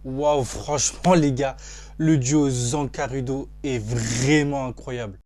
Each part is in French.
Waouh, franchement les gars, le duo Zanka-Rudo est vraiment incroyable.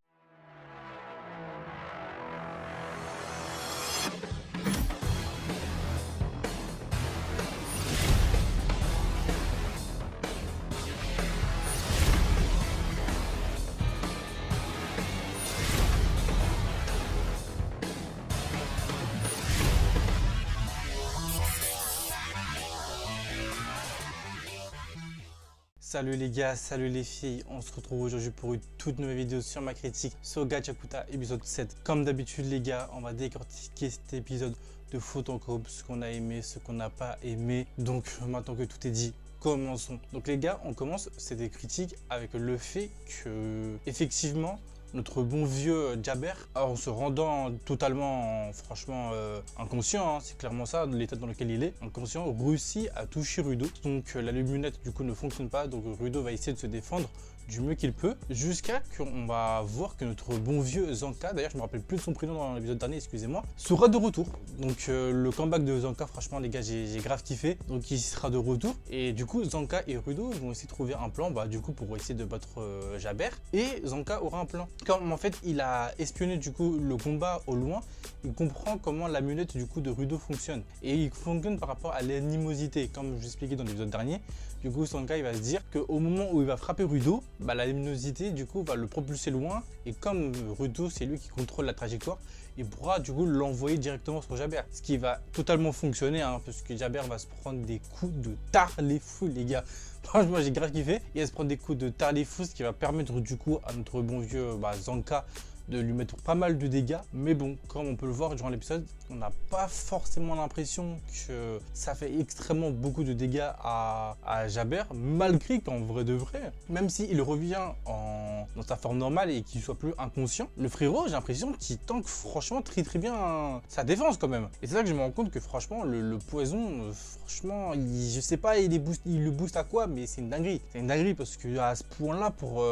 Salut les gars, salut les filles, on se retrouve aujourd'hui pour une toute nouvelle vidéo sur ma critique sur Gachakuta épisode 7. Comme d'habitude les gars, on va décortiquer cet épisode de faute en groupe, ce qu'on a aimé, ce qu'on n'a pas aimé. Donc maintenant que tout est dit, commençons. Donc les gars, on commence cette critique avec le fait que effectivement notre bon vieux Jaber, en se rendant totalement, franchement, inconscient, hein, c'est clairement ça, l'état dans lequel il est, inconscient, réussit à toucher Rudo. Donc la luminette du coup ne fonctionne pas, donc Rudo va essayer de se défendre du mieux qu'il peut, jusqu'à qu'on va voir que notre bon vieux Zanka, d'ailleurs je me rappelle plus de son prénom dans l'épisode dernier, excusez-moi, sera de retour. Donc le comeback de Zanka, franchement les gars, j'ai grave kiffé. Donc il sera de retour, et du coup Zanka et Rudo vont essayer de trouver un plan, du coup pour essayer de battre Jaber, et Zanka aura un plan. Comme en fait il a espionné du coup le combat au loin, il comprend comment la lunette du coup de Rudo fonctionne, et il fonctionne par rapport à l'animosité, comme je l'expliquais dans l'épisode dernier. Du coup Zanka il va se dire qu'au moment où il va frapper Rudo, la luminosité du coup va le propulser loin, et comme Rudo c'est lui qui contrôle la trajectoire, il pourra du coup l'envoyer directement sur Jaber, ce qui va totalement fonctionner, hein, parce que Jaber va se prendre des coups de tarlé fou les gars. Franchement j'ai grave kiffé, il va se prendre des coups de tarlé fou, ce qui va permettre du coup à notre bon vieux Zanka de lui mettre pas mal de dégâts. Mais bon, comme on peut le voir durant l'épisode, on n'a pas forcément l'impression que ça fait extrêmement beaucoup de dégâts à Jaber, malgré qu'en vrai de vrai, même s'il revient dans sa forme normale et qu'il soit plus inconscient, le frérot, j'ai l'impression qu'il tank franchement très bien sa défense quand même. Et c'est là que je me rends compte que franchement, le poison, franchement, je sais pas il le booste à quoi, mais c'est une dinguerie. C'est une dinguerie parce que à ce point-là, pour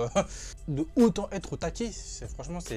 de autant être au taquet, franchement, c'est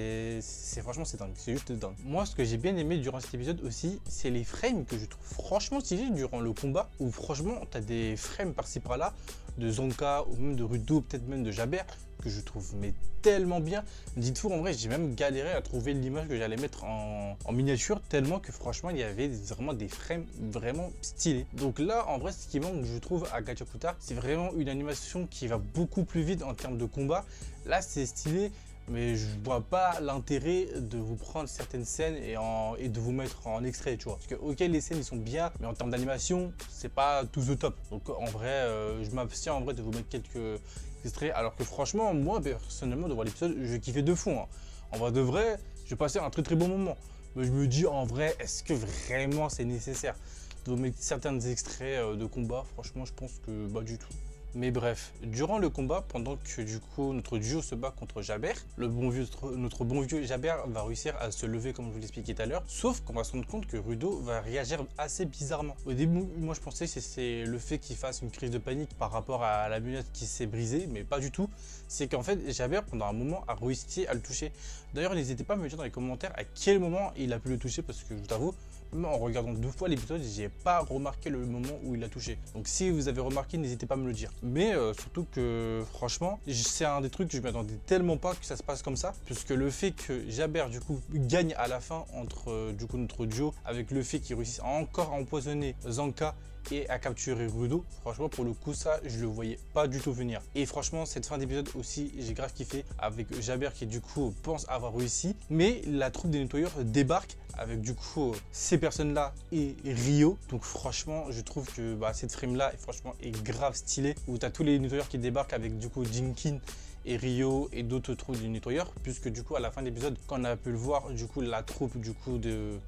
dingue, c'est juste dingue. Moi, ce que j'ai bien aimé durant cet épisode aussi, c'est les frames que je trouve franchement stylés durant le combat, où franchement, t'as des frames par-ci par-là de Zanka ou même de Rudo, peut-être même de Jaber, que je trouve mais tellement bien. Dites-vous, en vrai, j'ai même galéré à trouver l'image que j'allais mettre en miniature, tellement que franchement, il y avait vraiment des frames vraiment stylés. Donc là, en vrai, ce qui manque, je trouve, à Gachakuta, c'est vraiment une animation qui va beaucoup plus vite en termes de combat. Là, c'est stylé, mais je vois pas l'intérêt de vous prendre certaines scènes et de vous mettre en extrait, tu vois. Parce que ok, les scènes ils sont bien, mais en termes d'animation, c'est pas tout the top. Donc en vrai, je m'abstiens en vrai de vous mettre quelques extraits, alors que franchement, moi personnellement, de voir l'épisode, je kiffais de fond, hein. En vrai de vrai, j'ai passé un très bon moment. Mais je me dis en vrai, est-ce que vraiment c'est nécessaire de vous mettre certains extraits de combat? Franchement, je pense que pas du tout. Mais bref, durant le combat, pendant que du coup notre duo se bat contre Jaber, notre bon vieux Jaber va réussir à se lever comme je vous l'expliquais tout à l'heure, sauf qu'on va se rendre compte que Rudo va réagir assez bizarrement. Au début, moi je pensais que c'est le fait qu'il fasse une crise de panique par rapport à la lunette qui s'est brisée, mais pas du tout. C'est qu'en fait Jaber pendant un moment a réussi à le toucher. D'ailleurs n'hésitez pas à me dire dans les commentaires à quel moment il a pu le toucher, parce que je t'avoue, même en regardant 2 fois l'épisode, j'ai pas remarqué le moment où il a touché. Donc si vous avez remarqué, n'hésitez pas à me le dire. Mais surtout que franchement, c'est un des trucs que je m'attendais tellement pas que ça se passe comme ça, puisque le fait que Jaber du coup gagne à la fin entre du coup notre duo, avec le fait qu'il réussisse à encore empoisonner Zanka et à capturer Rudo, franchement pour le coup ça je le voyais pas du tout venir. Et franchement cette fin d'épisode aussi j'ai grave kiffé, avec Jaber qui du coup pense avoir réussi, mais la troupe des nettoyeurs débarque avec du coup ces personnes là et Rio. Donc franchement je trouve que cette frame là franchement est grave stylée, où tu as tous les nettoyeurs qui débarquent avec du coup Jinkin et Rio et d'autres troupes du nettoyeur, puisque du coup à la fin de l'épisode, quand on a pu le voir, du coup la troupe du coup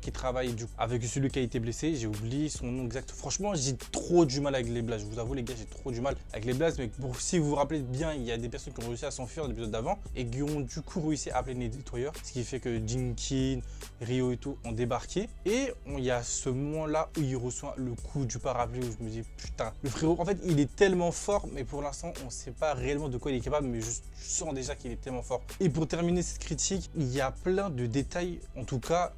qui travaille avec celui qui a été blessé, j'ai oublié son nom exact. Franchement j'ai trop du mal avec les blases, je vous avoue les gars, j'ai trop du mal avec les blases, mais si vous vous rappelez bien, il y a des personnes qui ont réussi à s'enfuir dans l'épisode d'avant et qui ont du coup réussi à appeler les nettoyeurs, ce qui fait que Jinkin, Rio et tout ont débarqué, et il y a ce moment là où il reçoit le coup du parapluie, où je me dis putain, le frérot en fait il est tellement fort, mais pour l'instant on sait pas réellement de quoi il est capable, mais juste je sens déjà qu'il est tellement fort. Et pour terminer cette critique, il y a plein de détails, en tout cas,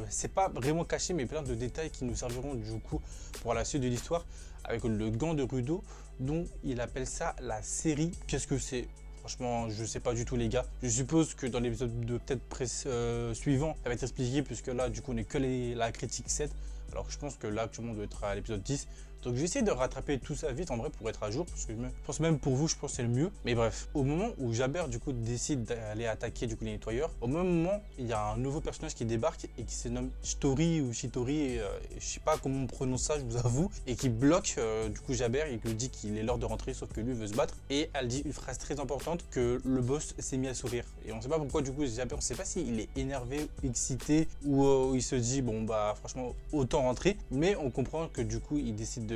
c'est pas vraiment caché, mais plein de détails qui nous serviront du coup pour la suite de l'histoire. Avec le gant de Rudo, dont il appelle ça la série. Qu'est-ce que c'est? Franchement, je sais pas du tout les gars. Je suppose que dans l'épisode de peut-être suivant, ça va être expliqué puisque là du coup on n'est que la critique 7. Alors que je pense que là actuellement on doit être à l'épisode 10. Donc je vais essayer de rattraper tout ça vite en vrai pour être à jour. Parce que je pense même pour vous, je pense que c'est le mieux. Mais bref, au moment où Jabber du coup décide d'aller attaquer du coup les nettoyeurs, au même moment, il y a un nouveau personnage qui débarque et qui se nomme Shitori ou Shitori. Je sais pas comment on prononce ça, je vous avoue. Et qui bloque du coup Jabber et qui lui dit qu'il est l'heure de rentrer sauf que lui veut se battre. Et elle dit une phrase très importante que le boss s'est mis à sourire. Et on sait pas pourquoi du coup Jabber, on sait pas s'il est énervé, excité ou il se dit bon bah franchement autant rentrer. Mais on comprend que du coup il décide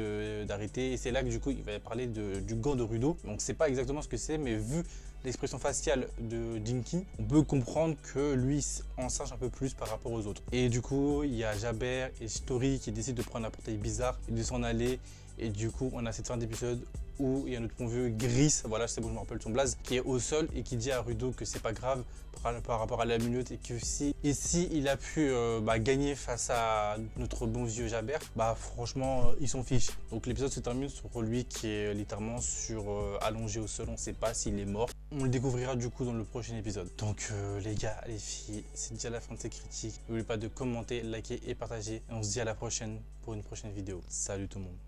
d'arrêter et c'est là que du coup il va parler du gant de Rudo. Donc c'est pas exactement ce que c'est, mais vu l'expression faciale de Dinky, on peut comprendre que lui en sache un peu plus par rapport aux autres. Et du coup il y a Jabber et Shitori qui décident de prendre un portail bizarre et de s'en aller. Et du coup on a cette fin d'épisode où il y a notre bon vieux Gris, voilà c'est bon je me rappelle son blaze, qui est au sol et qui dit à Rudo que c'est pas grave par rapport à la minute et que si il a pu gagner face à notre bon vieux Jabber, bah franchement ils s'en fichent. Donc l'épisode se termine sur lui qui est littéralement allongé au sol, on sait pas s'il est mort. On le découvrira du coup dans le prochain épisode. Donc les gars, les filles, c'est déjà la fin de ces critiques. N'oubliez pas de commenter, liker et partager. Et on se dit à la prochaine pour une prochaine vidéo. Salut tout le monde.